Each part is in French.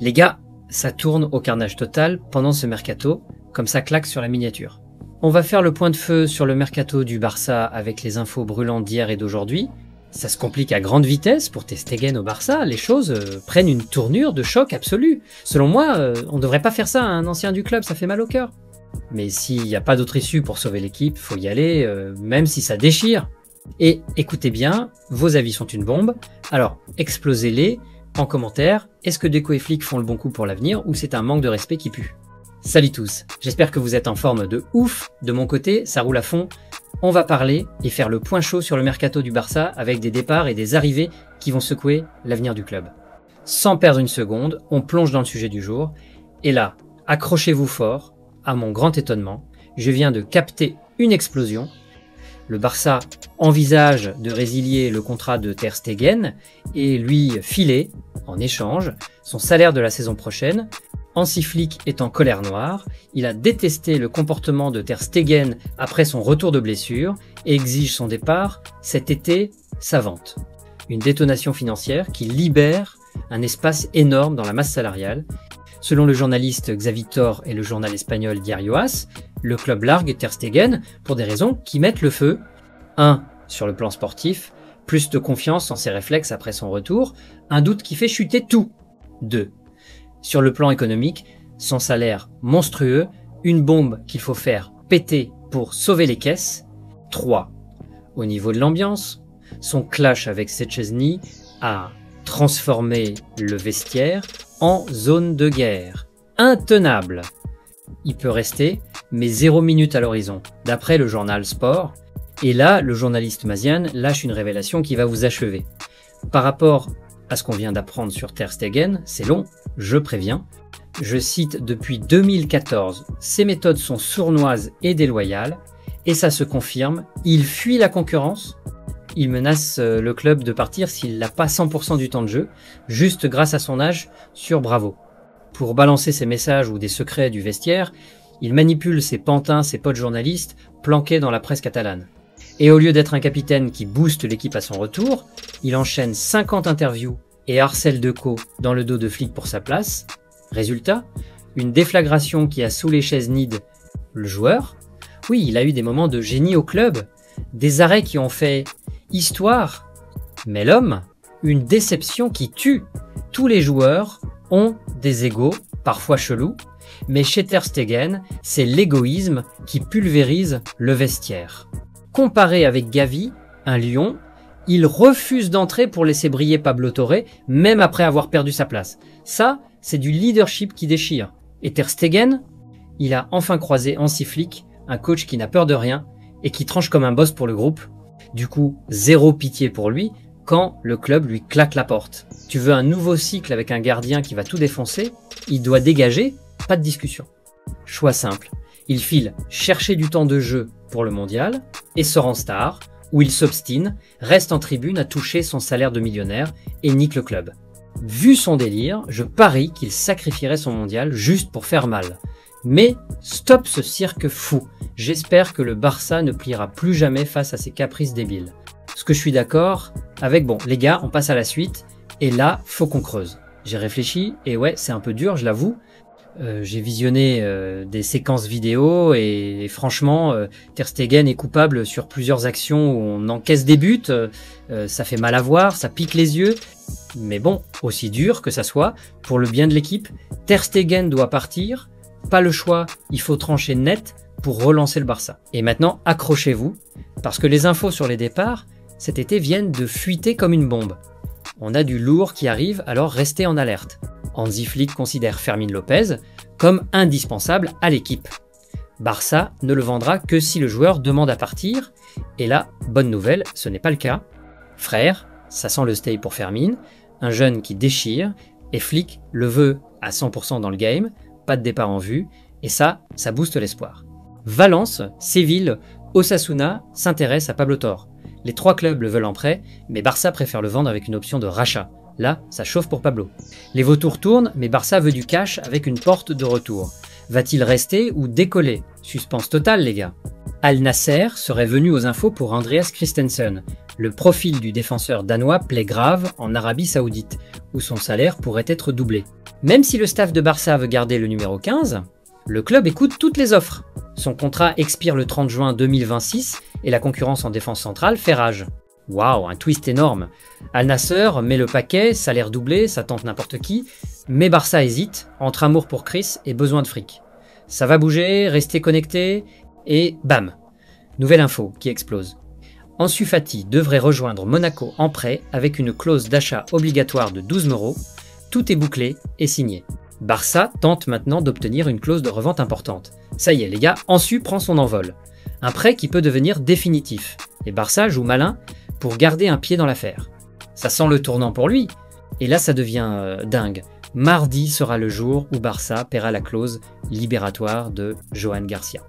Les gars, ça tourne au carnage total pendant ce mercato, comme ça claque sur la miniature. On va faire le point de feu sur le mercato du Barça avec les infos brûlantes d'hier et d'aujourd'hui. Ça se complique à grande vitesse pour Ter Stegen au Barça, les choses prennent une tournure de choc absolu. Selon moi, on devrait pas faire ça à un ancien du club, ça fait mal au cœur. Mais s'il n'y a pas d'autre issue pour sauver l'équipe, faut y aller, même si ça déchire. Et écoutez bien, vos avis sont une bombe, alors explosez-les en commentaire. Est-ce que Deco et Flick font le bon coup pour l'avenir ou c'est un manque de respect qui pue? Salut tous, j'espère que vous êtes en forme de ouf. De mon côté, ça roule à fond. On va parler et faire le point chaud sur le mercato du Barça avec des départs et des arrivées qui vont secouer l'avenir du club. Sans perdre une seconde, on plonge dans le sujet du jour. Et là, accrochez-vous fort, à mon grand étonnement, je viens de capter une explosion. Le Barça envisage de résilier le contrat de Ter Stegen et lui filer, en échange, son salaire de la saison prochaine. Hansi Flick est en colère noire, il a détesté le comportement de Ter Stegen après son retour de blessure et exige son départ cet été sa vente. Une détonation financière qui libère un espace énorme dans la masse salariale. Selon le journaliste Xavi Tor et le journal espagnol Diario As, le club largue Ter Stegen pour des raisons qui mettent le feu. 1. Sur le plan sportif, plus de confiance en ses réflexes après son retour, un doute qui fait chuter tout. 2. Sur le plan économique, son salaire monstrueux, une bombe qu'il faut faire péter pour sauver les caisses. 3. Au niveau de l'ambiance, son clash avec Szczęsny a transformé le vestiaire en zone de guerre. Intenable. Il peut rester, mais 0 minute à l'horizon, d'après le journal Sport. Et là, le journaliste Mazian lâche une révélation qui va vous achever. Par rapport à ce qu'on vient d'apprendre sur Ter Stegen, c'est long, je préviens. Je cite depuis 2014, ses méthodes sont sournoises et déloyales, et ça se confirme, il fuit la concurrence, il menace le club de partir s'il n'a pas 100% du temps de jeu, juste grâce à son âge sur Bravo. Pour balancer ses messages ou des secrets du vestiaire, il manipule ses pantins, ses potes journalistes, planqués dans la presse catalane. Et au lieu d'être un capitaine qui booste l'équipe à son retour, il enchaîne 50 interviews et harcèle Deco dans le dos de Flick pour sa place. Résultat, une déflagration qui a saoulé Szczęsny, le joueur. Oui, il a eu des moments de génie au club, des arrêts qui ont fait histoire. Mais l'homme, une déception qui tue. Tous les joueurs ont des égos, parfois chelous, mais chez Ter Stegen, c'est l'égoïsme qui pulvérise le vestiaire. Comparé avec Gavi, un lion, il refuse d'entrer pour laisser briller Pablo Torre, même après avoir perdu sa place. Ça, c'est du leadership qui déchire. Et Ter Stegen, il a enfin croisé Hansi Flick, un coach qui n'a peur de rien et qui tranche comme un boss pour le groupe. Du coup, zéro pitié pour lui quand le club lui claque la porte. Tu veux un nouveau cycle avec un gardien qui va tout défoncer? Il doit dégager, pas de discussion. Choix simple. Il file chercher du temps de jeu pour le mondial et sort en star, où il s'obstine, reste en tribune à toucher son salaire de millionnaire et nique le club. Vu son délire, je parie qu'il sacrifierait son mondial juste pour faire mal. Mais stop ce cirque fou. J'espère que le Barça ne pliera plus jamais face à ces caprices débiles. Ce que je suis d'accord avec, bon, les gars, on passe à la suite, et là, faut qu'on creuse. J'ai réfléchi, et ouais, c'est un peu dur, je l'avoue. J'ai visionné des séquences vidéo et franchement, Ter Stegen est coupable sur plusieurs actions où on encaisse des buts, ça fait mal à voir, ça pique les yeux. Mais bon, aussi dur que ça soit, pour le bien de l'équipe, Ter Stegen doit partir, pas le choix, il faut trancher net pour relancer le Barça. Et maintenant, accrochez-vous, parce que les infos sur les départs, cet été viennent de fuiter comme une bombe. On a du lourd qui arrive, alors restez en alerte. Hansi Flick considère Fermín López comme indispensable à l'équipe. Barça ne le vendra que si le joueur demande à partir, et là, bonne nouvelle, ce n'est pas le cas. Frère, ça sent le stay pour Fermín, un jeune qui déchire, et Flick le veut à 100% dans le game, pas de départ en vue, et ça booste l'espoir. Valence, Séville, Osasuna s'intéressent à Pablo Torre. Les 3 clubs le veulent en prêt, mais Barça préfère le vendre avec une option de rachat. Là, ça chauffe pour Pablo. Les vautours tournent, mais Barça veut du cash avec une porte de retour. Va-t-il rester ou décoller? Suspense totale, les gars. Al Nasser serait venu aux infos pour Andreas Christensen. Le profil du défenseur danois plaît grave en Arabie Saoudite, où son salaire pourrait être doublé. Même si le staff de Barça veut garder le numéro 15, le club écoute toutes les offres. Son contrat expire le 30 juin 2026 et la concurrence en défense centrale fait rage. Waouh, un twist énorme. Al Nasser met le paquet, salaire doublé, ça tente n'importe qui, mais Barça hésite, entre amour pour Chris et besoin de fric. Ça va bouger, restez connectés, et bam, nouvelle info qui explose. Ansu Fati devrait rejoindre Monaco en prêt avec une clause d'achat obligatoire de 12 €. Tout est bouclé et signé. Barça tente maintenant d'obtenir une clause de revente importante. Ça y est les gars, Ansu prend son envol. Un prêt qui peut devenir définitif. Et Barça joue malin pour garder un pied dans l'affaire. Ça sent le tournant pour lui. Et là ça devient dingue. Mardi sera le jour où Barça paiera la clause libératoire de Johan Garcia.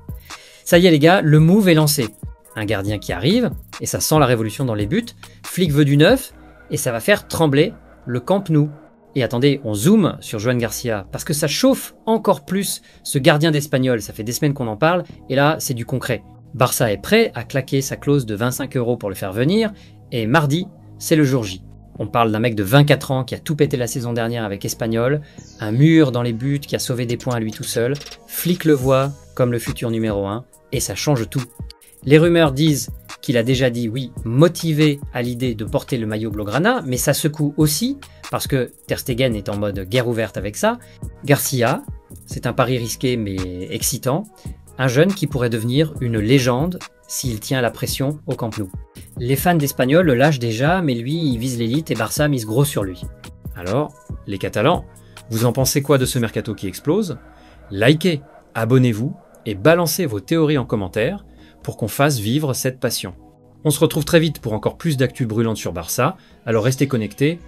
Ça y est les gars, le move est lancé. Un gardien qui arrive, et ça sent la révolution dans les buts. Flick veut du neuf, et ça va faire trembler le Camp Nou. Et attendez, on zoome sur Johan Garcia, parce que ça chauffe encore plus ce gardien d'Espagnol. Ça fait des semaines qu'on en parle, et là, c'est du concret. Barça est prêt à claquer sa clause de 25 € pour le faire venir, et mardi, c'est le jour J. On parle d'un mec de 24 ans qui a tout pété la saison dernière avec Espanyol, un mur dans les buts qui a sauvé des points à lui tout seul, Flick le voit comme le futur numéro 1, et ça change tout. Les rumeurs disent qu'il a déjà dit oui, motivé à l'idée de porter le maillot Blaugrana, mais ça secoue aussi, parce que Ter Stegen est en mode guerre ouverte avec ça. Garcia, c'est un pari risqué mais excitant, un jeune qui pourrait devenir une légende s'il tient la pression au Camp Nou. Les fans d'Espanyol le lâchent déjà, mais lui, il vise l'élite et Barça mise gros sur lui. Alors, les Catalans, vous en pensez quoi de ce mercato qui explose? Likez, abonnez-vous et balancez vos théories en commentaire pour qu'on fasse vivre cette passion. On se retrouve très vite pour encore plus d'actu brûlante sur Barça, alors restez connectés